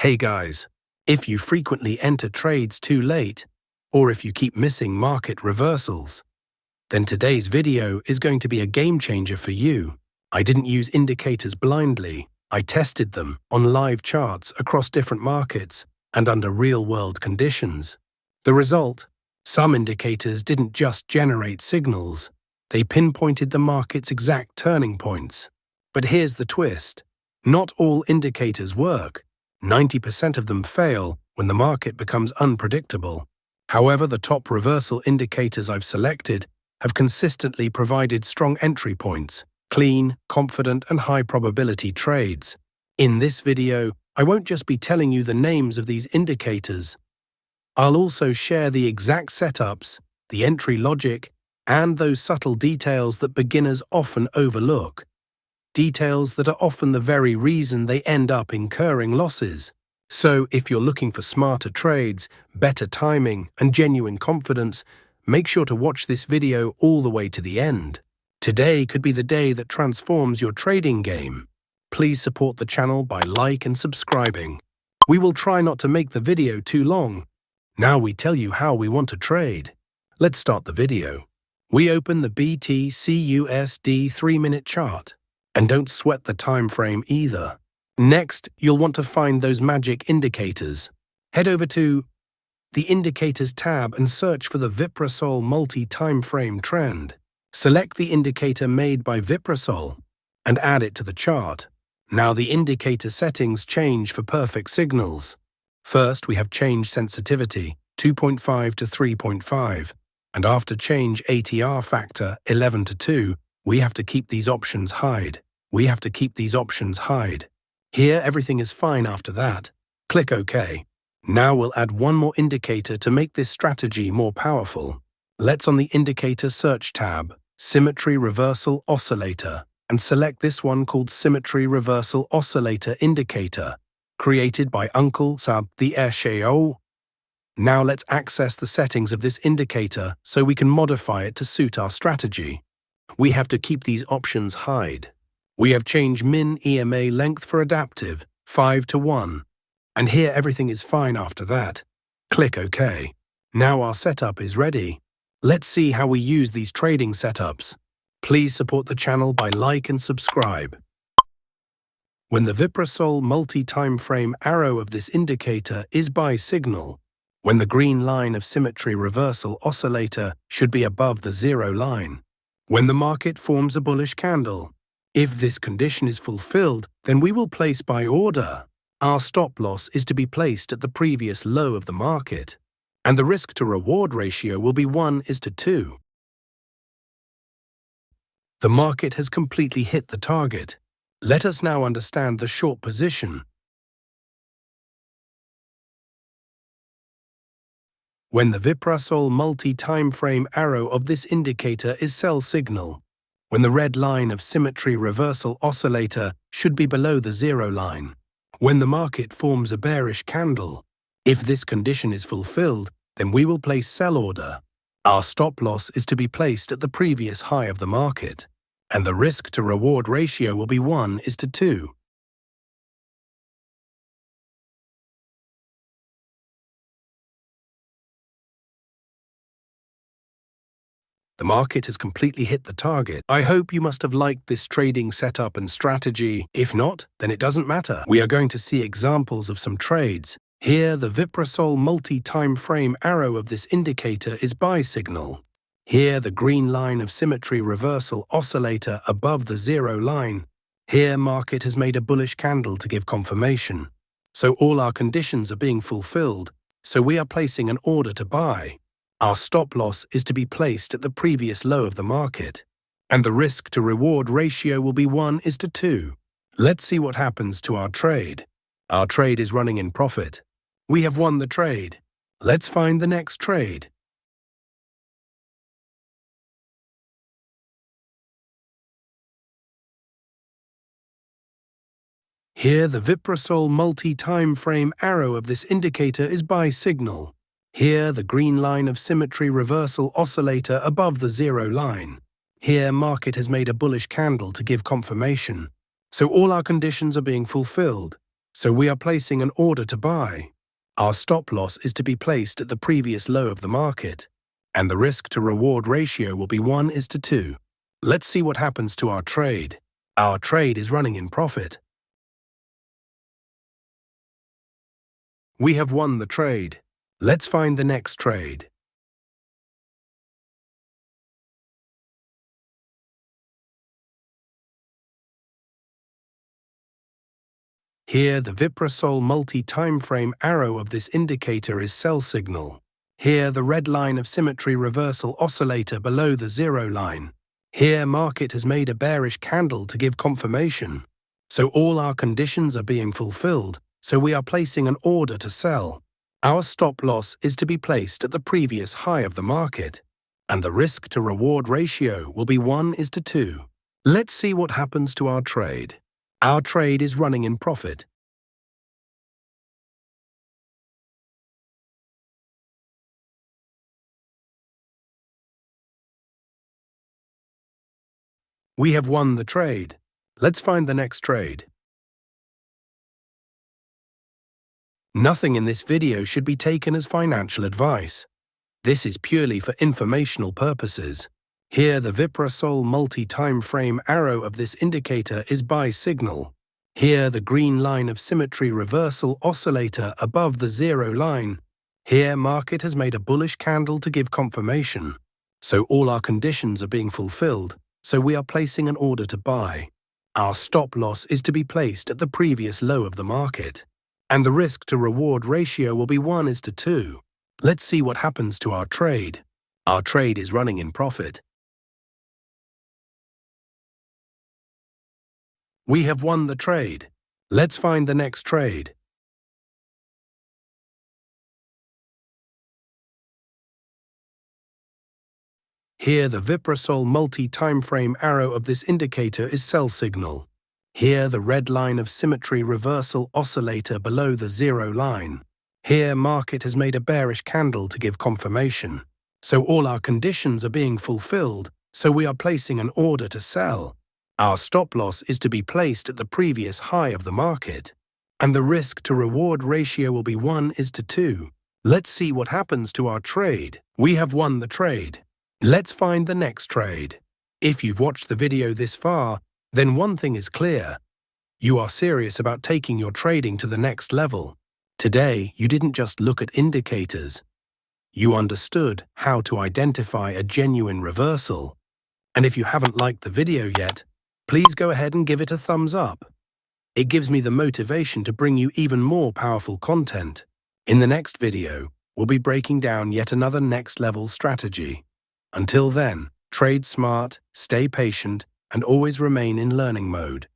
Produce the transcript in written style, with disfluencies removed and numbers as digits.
Hey guys, if you frequently enter trades too late, or if you keep missing market reversals, then today's video is going to be a game changer for you. I didn't use indicators blindly. I tested them on live charts across different markets and under real-world conditions. The result? Some indicators didn't just generate signals, they pinpointed the market's exact turning points. But here's the twist. Not all indicators work. 90% of them fail when the market becomes unpredictable. However, the top reversal indicators I've selected have consistently provided strong entry points, clean, confident, and high-probability trades. In this video, I won't just be telling you the names of these indicators. I'll also share the exact setups, the entry logic, and those subtle details that beginners often overlook. Details that are often the very reason they end up incurring losses. So, if you're looking for smarter trades, better timing, and genuine confidence, make sure to watch this video all the way to the end. Today could be the day that transforms your trading game. Please support the channel by like and subscribing. We will try not to make the video too long. Now we tell you how we want to trade. Let's start the video. We open the BTC/USD 3-minute chart. And don't sweat the time frame either. Next, you'll want to find those magic indicators. Head over to the Indicators tab and search for the Viprasol multi-time frame trend. Select the indicator made by Viprasol and add it to the chart. Now the indicator settings change for perfect signals. First, we have change sensitivity, 2.5 to 3.5, and after change ATR factor, 11 to 2, we have to keep these options hide. Here, everything is fine after that. Click OK. Now we'll add one more indicator to make this strategy more powerful. Let's on the Indicator Search tab, Symmetry Reversal Oscillator, and select this one called Symmetry Reversal Oscillator Indicator, created by Uncle Sab the Esheo. Now let's access the settings of this indicator so we can modify it to suit our strategy. We have to keep these options hide. We have changed min EMA length for adaptive, 5 to 1. And here everything is fine after that. Click OK. Now our setup is ready. Let's see how we use these trading setups. Please support the channel by like and subscribe. When the Viprasol multi-time frame arrow of this indicator is buy signal, when the green line of Symmetry Reversal Oscillator should be above the zero line, when the market forms a bullish candle. If this condition is fulfilled, then we will place buy order. Our stop loss is to be placed at the previous low of the market, and the risk-to-reward ratio will be 1:2. The market has completely hit the target. Let us now understand the short position. When the Viprasol multi-time frame arrow of this indicator is sell signal, when the red line of Symmetry Reversal Oscillator should be below the zero line, when the market forms a bearish candle. If this condition is fulfilled, then we will place sell order. Our stop loss is to be placed at the previous high of the market, and the risk-to-reward ratio will be 1:2. The market has completely hit the target. I hope you must have liked this trading setup and strategy. If not, then it doesn't matter. We are going to see examples of some trades. Here, the Viprasol multi-time frame arrow of this indicator is buy signal. Here, the green line of Symmetry Reversal Oscillator above the zero line. Here, market has made a bullish candle to give confirmation. So all our conditions are being fulfilled, so we are placing an order to buy. Our stop loss is to be placed at the previous low of the market, and the risk-to-reward ratio will be 1:2. Let's see what happens to our trade. Our trade is running in profit. We have won the trade. Let's find the next trade. Here, the Viprasol multi-time frame arrow of this indicator is buy signal. Here, the green line of Symmetry Reversal Oscillator above the zero line. Here, market has made a bullish candle to give confirmation. So all our conditions are being fulfilled. so we are placing an order to buy. Our stop loss is to be placed at the previous low of the market, and the risk-to-reward ratio will be 1:2. Let's see what happens to our trade. Our trade is running in profit. We have won the trade. Let's find the next trade. Here, the Viprasol multi-time frame arrow of this indicator is sell signal. Here, the red line of symmetry reversal oscillator below the zero line. Here, market has made a bearish candle to give confirmation. So all our conditions are being fulfilled, so we are placing an order to sell. Our stop loss is to be placed at the previous high of the market, and the risk-to-reward ratio will be 1:2. Let's see what happens to our trade. Our trade is running in profit. We have won the trade. Let's find the next trade. Nothing in this video should be taken as financial advice. This is purely for informational purposes. Here, the Viprasol multi-time frame arrow of this indicator is buy signal. Here, the green line of symmetry reversal oscillator above the zero line. Here, market has made a bullish candle to give confirmation. So all our conditions are being fulfilled, so we are placing an order to buy. Our stop loss is to be placed at the previous low of the market, and the risk-to-reward ratio will be 1:2. Let's see what happens to our trade. Our trade is running in profit. We have won the trade. Let's find the next trade. Here, the Viprasol multi-time frame arrow of this indicator is sell signal. Here, the red line of symmetry reversal oscillator below the zero line. Here, market has made a bearish candle to give confirmation. So all our conditions are being fulfilled, so we are placing an order to sell. Our stop loss is to be placed at the previous high of the market, and the risk-to-reward ratio will be 1:2. Let's see what happens to our trade. We have won the trade. Let's find the next trade. If you've watched the video this far, then one thing is clear. You are serious about taking your trading to the next level. Today, you didn't just look at indicators. You understood how to identify a genuine reversal. And if you haven't liked the video yet, please go ahead and give it a thumbs up. It gives me the motivation to bring you even more powerful content. In the next video, we'll be breaking down yet another next-level strategy. Until then, trade smart, stay patient, and always remain in learning mode.